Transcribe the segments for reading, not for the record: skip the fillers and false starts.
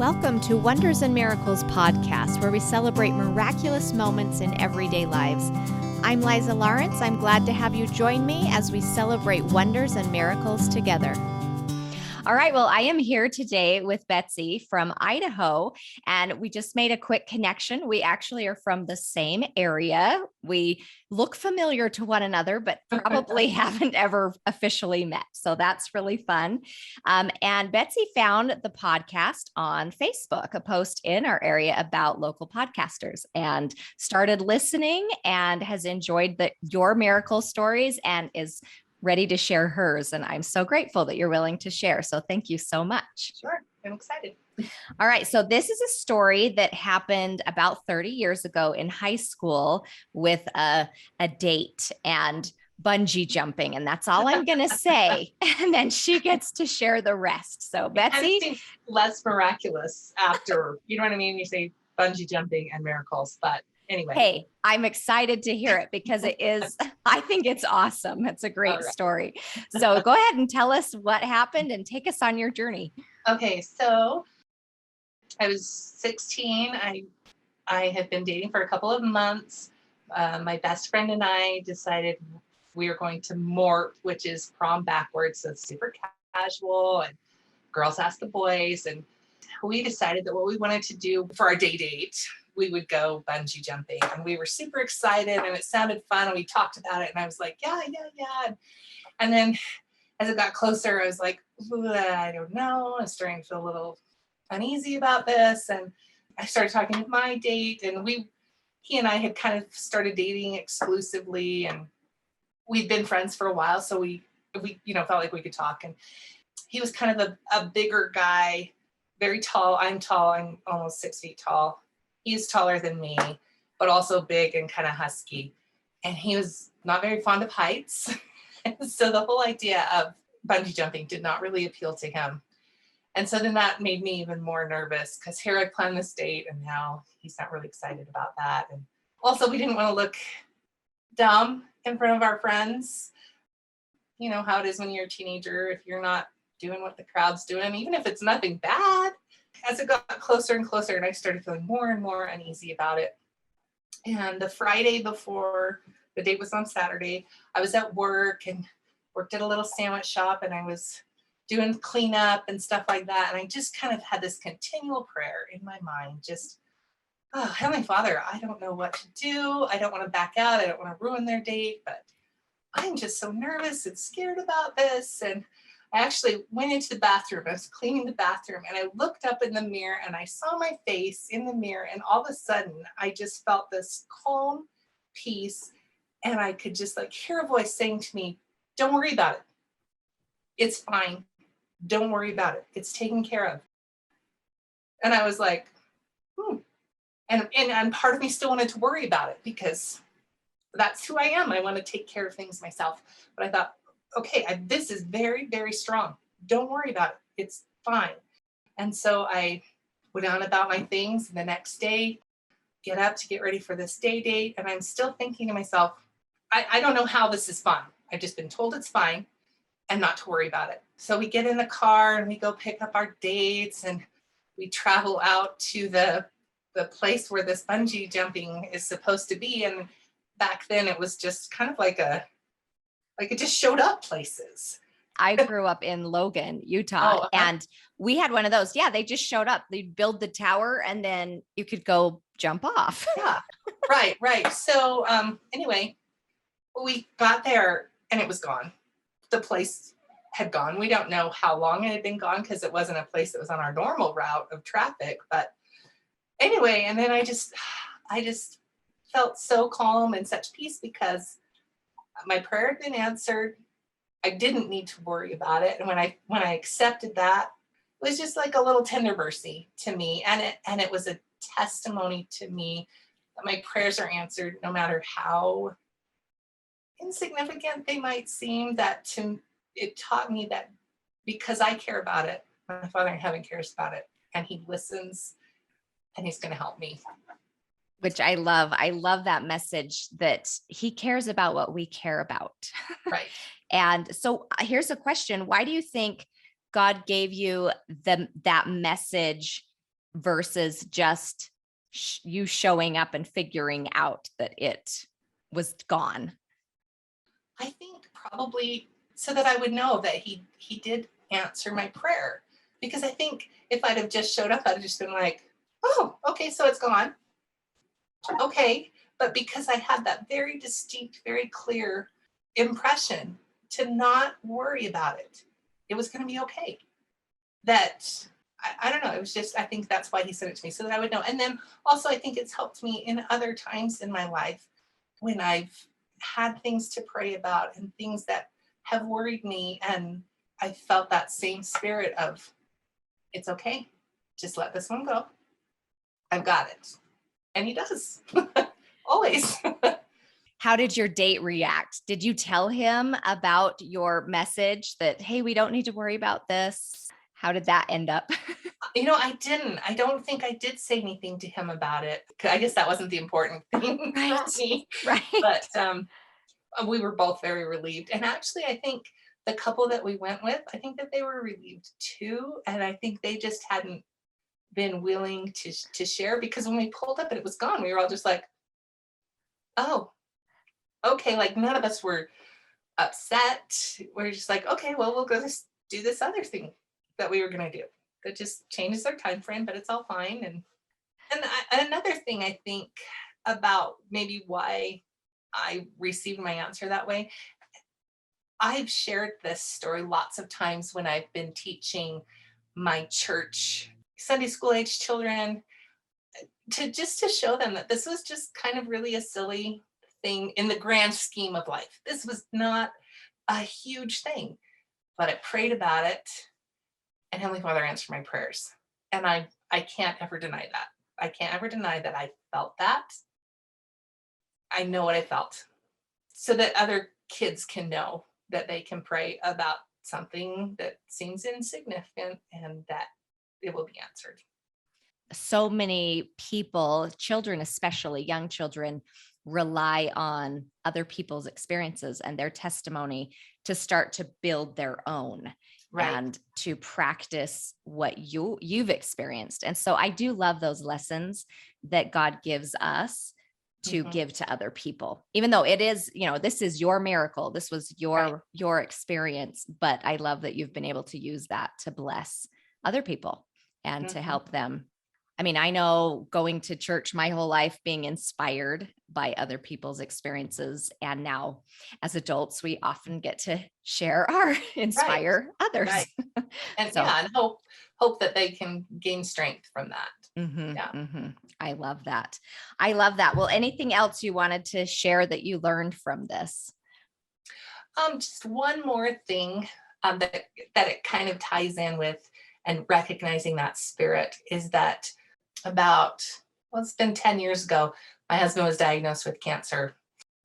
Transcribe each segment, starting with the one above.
Welcome to Wonders and Miracles podcast, where we celebrate miraculous moments in everyday lives. I'm Liza Lawrence. I'm glad to have you join me as we celebrate wonders and miracles together. All right. Well, I am here today with Betsey from Idaho, and we just made a quick connection. We actually are from the same area. We look familiar to one another, but probably haven't ever officially met. So that's really fun. And Betsey found the podcast on Facebook, a post in our area about local podcasters, and started listening and has enjoyed your miracle stories and is ready to share hers. And I'm so grateful that you're willing to share. So thank you so much. Sure. I'm excited. All right. So this is a story that happened about 30 years ago in high school with a date and bungee jumping. And that's all I'm going to say. And then she gets to share the rest. So Betsey. It seems less miraculous after, you know what I mean? You say bungee jumping and miracles, but anyway. Hey, I'm excited to hear it because I think it's awesome. It's a great story. So go ahead and tell us what happened and take us on your journey. Okay. So I was 16. I had been dating for a couple of months. My best friend and I decided we were going to morph, which is prom backwards. So it's super casual and girls ask the boys. And we decided that what we wanted to do for our date, we would go bungee jumping, and we were super excited and it sounded fun. And we talked about it and I was like, yeah. And then as it got closer, I was like, I don't know. I was starting to feel a little uneasy about this. And I started talking to my date, and he and I had kind of started dating exclusively, and we'd been friends for a while. So we felt like we could talk. And he was kind of a bigger guy, very tall. I'm tall. I'm almost 6 feet tall. He's taller than me, but also big and kind of husky. And he was not very fond of heights. So the whole idea of bungee jumping did not really appeal to him. And so then that made me even more nervous, because here I planned this date and now he's not really excited about that. And also we didn't want to look dumb in front of our friends. You know how it is when you're a teenager, if you're not doing what the crowd's doing, even if it's nothing bad. As it got closer and closer, and I started feeling more and more uneasy about it. And the Friday before, the date was on Saturday, I was at work and worked at a little sandwich shop, and I was doing cleanup and stuff like that. And I just kind of had this continual prayer in my mind, just, oh, Heavenly Father, I don't know what to do. I don't want to back out. I don't want to ruin their date, but I'm just so nervous and scared about this. And I actually went into the bathroom. I was cleaning the bathroom, and I looked up in the mirror and I saw my face in the mirror. And all of a sudden I just felt this calm peace. And I could just hear a voice saying to me, don't worry about it. It's fine. Don't worry about it. It's taken care of. And I was like, And part of me still wanted to worry about it, because that's who I am. I want to take care of things myself. But I thought, okay, this is very, very strong. Don't worry about it. It's fine. And so I went on about my things. And the next day, get up to get ready for this date. And I'm still thinking to myself, I don't know how this is fun. I've just been told it's fine and not to worry about it. So we get in the car and we go pick up our dates, and we travel out to the place where this bungee jumping is supposed to be. And back then it was just kind of like it just showed up places. I grew up in Logan, Utah, and we had one of those. Yeah, they just showed up. They'd build the tower and then you could go jump off. Yeah, right. So anyway, we got there and it was gone. The place had gone. We don't know how long it had been gone, because it wasn't a place that was on our normal route of traffic. But anyway, and then I just felt so calm and such peace, because my prayer had been answered. I didn't need to worry about it. And when I accepted that, it was just like a little tender mercy to me. And it was a testimony to me that my prayers are answered, no matter how insignificant they might seem. It taught me that because I care about it, my Father in heaven cares about it, and he listens, and he's going to help me. Which I love. I love that message that he cares about what we care about. Right. And so here's a question. Why do you think God gave you that message versus just you showing up and figuring out that it was gone? I think probably so that I would know that he did answer my prayer. Because I think if I'd have just showed up, I'd have just been like, oh, okay, so it's gone. Okay. But because I had that very distinct, very clear impression to not worry about it, it was going to be okay. That I don't know. It was just, I think that's why he sent it to me so that I would know. And then also, I think it's helped me in other times in my life when I've had things to pray about and things that have worried me. And I felt that same spirit of, it's okay. Just let this one go. I've got it. And he does. Always. How did your date react? Did you tell him about your message that, hey, we don't need to worry about this? How did that end up? I didn't. I don't think I did say anything to him about it. I guess that wasn't the important thing for me. Right. But we were both very relieved. And actually, I think the couple that we went with, I think that they were relieved too. And I think they just hadn't been willing to share, because when we pulled up and it was gone, we were all just like, oh, okay. Like none of us were upset. We're just like, okay, well, we'll go do this other thing that we were going to do. That just changes our time frame, but it's all fine. And another thing I think about maybe why I received my answer that way, I've shared this story lots of times when I've been teaching my church Sunday school age children, to show them that this was just kind of really a silly thing in the grand scheme of life. This was not a huge thing, but I prayed about it, and Heavenly Father answered my prayers. And I can't ever deny that. I can't ever deny that I felt that. I know what I felt, so that other kids can know that they can pray about something that seems insignificant and that it will be answered. So many people, children, especially young children, rely on other people's experiences and their testimony to start to build their own. Right. And to practice what you've experienced. And so I do love those lessons that God gives us to give to other people, even though it is, this is your miracle. This was your experience, but I love that you've been able to use that to bless other people and to help them. I mean, I know going to church my whole life, being inspired by other people's experiences. And now as adults, we often get to share inspire others. Right. And and hope that they can gain strength from that. I love that. I love that. Well, anything else you wanted to share that you learned from this? Just one more thing that it kind of ties in with, and recognizing that spirit, is that it's been 10 years ago, my husband was diagnosed with cancer.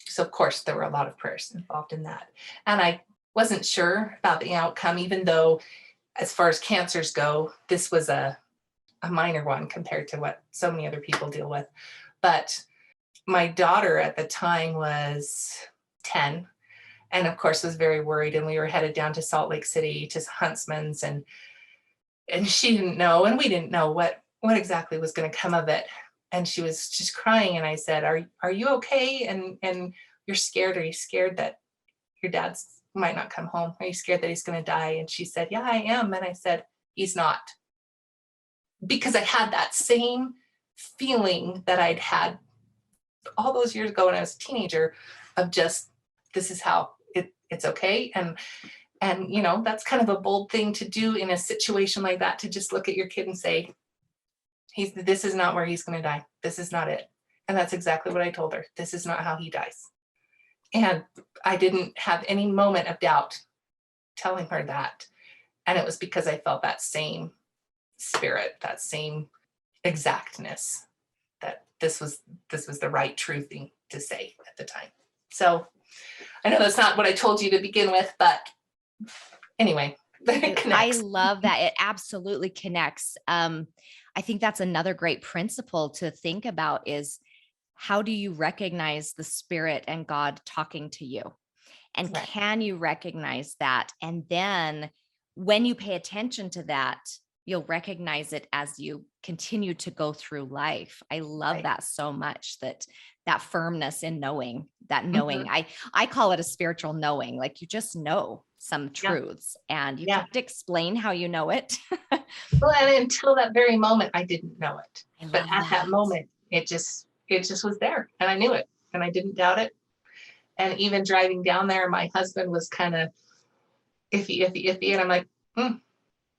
So of course there were a lot of prayers involved in that. And I wasn't sure about the outcome, even though as far as cancers go, this was a minor one compared to what so many other people deal with. But my daughter at the time was 10, and of course was very worried. And we were headed down to Salt Lake City to Huntsman's, and she didn't know, and we didn't know what exactly was going to come of it. And she was just crying. And I said, are you okay? And you're scared? Are you scared that your dad's might not come home? Are you scared that he's going to die? And she said, yeah, I am. And I said, he's not. Because I had that same feeling that I'd had all those years ago when I was a teenager, of just, this is how it's okay. And that's kind of a bold thing to do in a situation like that, to just look at your kid and say, this is not where he's going to die. This is not it. And that's exactly what I told her. This is not how he dies. And I didn't have any moment of doubt telling her that. And it was because I felt that same spirit, that same exactness, that this was the right, true thing to say at the time. So I know that's not what I told you to begin with, but anyway, it connects. I love that. It absolutely connects. I think that's another great principle to think about, is how do you recognize the Spirit and God talking to you? And can you recognize that? And then when you pay attention to that, you'll recognize it as you continue to go through life. I love Right. that so much, that firmness in knowing, that knowing. Mhm. I call it a spiritual knowing, like you just know some Yeah. truths and you Yeah. can't explain how you know it. Well, and until that very moment, I didn't know it. I But love at that that. moment, it just was there, and I knew it, and I didn't doubt it. And even driving down there, my husband was kind of iffy, and I'm like,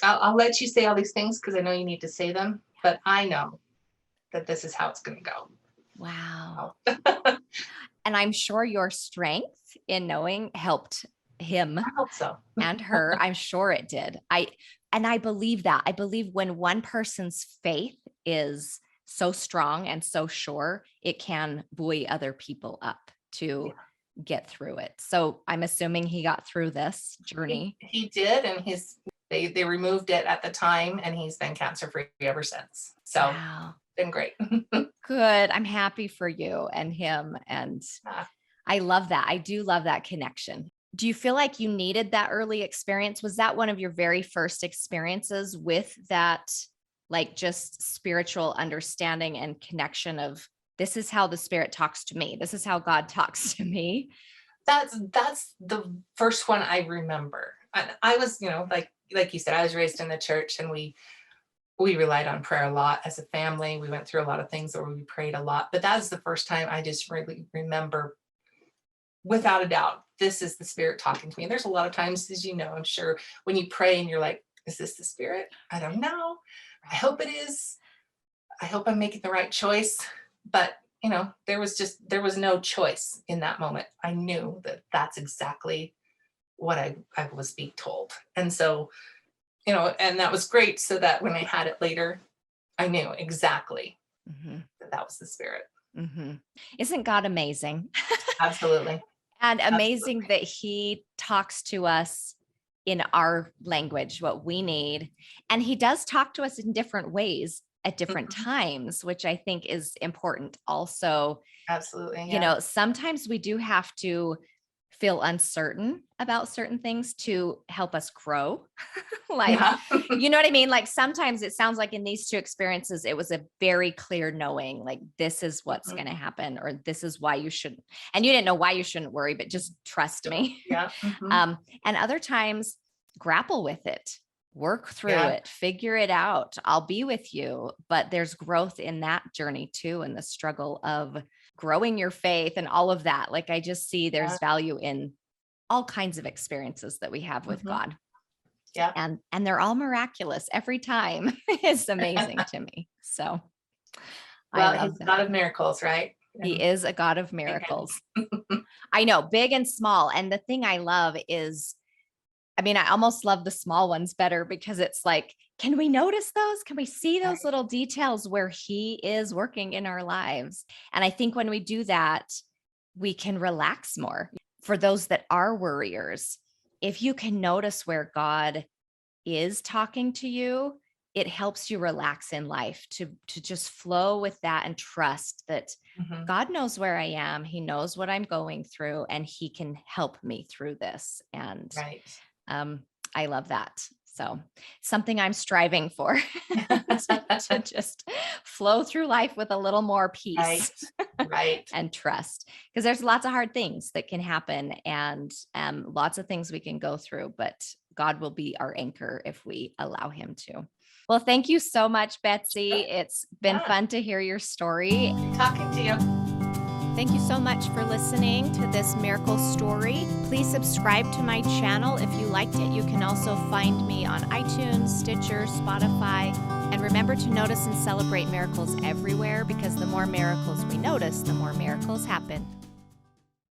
I'll let you say all these things because I know you need to say them, but I know that this is how it's going to go. Wow. Oh. And I'm sure your strength in knowing helped him I hope so. and her. I'm sure it did. I believe that. I believe when one person's faith is so strong and so sure, it can buoy other people up to Yeah. get through it. So I'm assuming he got through this journey. He did, and they removed it at the time, and he's been cancer free ever since. So Wow. been great. Good. I'm happy for you and him. And Ah, I love that. I do love that connection. Do you feel like you needed that early experience? Was that one of your very first experiences with that, like just spiritual understanding and connection of this is how the spirit talks to me? This is how God talks to me. that's the first one I remember. And I was, like you said, I was raised in the church, and we relied on prayer a lot as a family. We went through a lot of things where we prayed a lot, but that was the first time I just really remember, without a doubt, this is the spirit talking to me. And there's a lot of times, as you know, I'm sure, when you pray and you're like, is this the spirit? I don't know. I hope it is. I hope I'm making the right choice. But there was no choice in that moment. I knew that that's exactly what I was being told. And so, and that was great, so that when I had it later, I knew exactly Mhm, that that was the spirit. mhm. Isn't God amazing? Absolutely. And amazing Absolutely. that he talks to us in our language, what we need. And he does talk to us in different ways at different Mhm. times, which I think is important. Also, Absolutely. Yeah. sometimes we do have to feel uncertain about certain things to help us grow. Like, Yeah. you know what I mean? Like sometimes it sounds like in these two experiences, it was a very clear knowing, like, this is what's Mhm. going to happen, or this is why you shouldn't. And you didn't know why you shouldn't worry, but just trust me. Yeah. Mhm. And other times, grapple with it, work through Yeah. it, figure it out. I'll be with you. But there's growth in that journey too, and the struggle of growing your faith and all of that. Like, I just see Yeah. there's value in all kinds of experiences that we have with Mhm. God. Yeah. And they're all miraculous every time. It's amazing to me. So I Well, he's love a that. God of miracles, right? He And is a God of big miracles. hands. I know, big and small. And the thing I love is, I mean, I almost love the small ones better because it's like, can we notice those? Can we see those Right. little details where he is working in our lives? And I think when we do that, we can relax more. For those that are worriers, if you can notice where God is talking to you, it helps you relax in life to just flow with that and trust that Mhm. God knows where I am. He knows what I'm going through and he can help me through this. And Right. um, I love that. So something I'm striving for to just flow through life with a little more Right. peace Right. and trust, because there's lots of hard things that can happen and lots of things we can go through, but God will be our anchor if we allow him to. Well, thank you so much, Betsey. Sure. It's been Yeah. fun to hear your story. Talking to you. Thank you so much for listening to this miracle story. Please subscribe to my channel if you liked it. You can also find me on iTunes, Stitcher, Spotify. And remember to notice and celebrate miracles everywhere, because the more miracles we notice, the more miracles happen.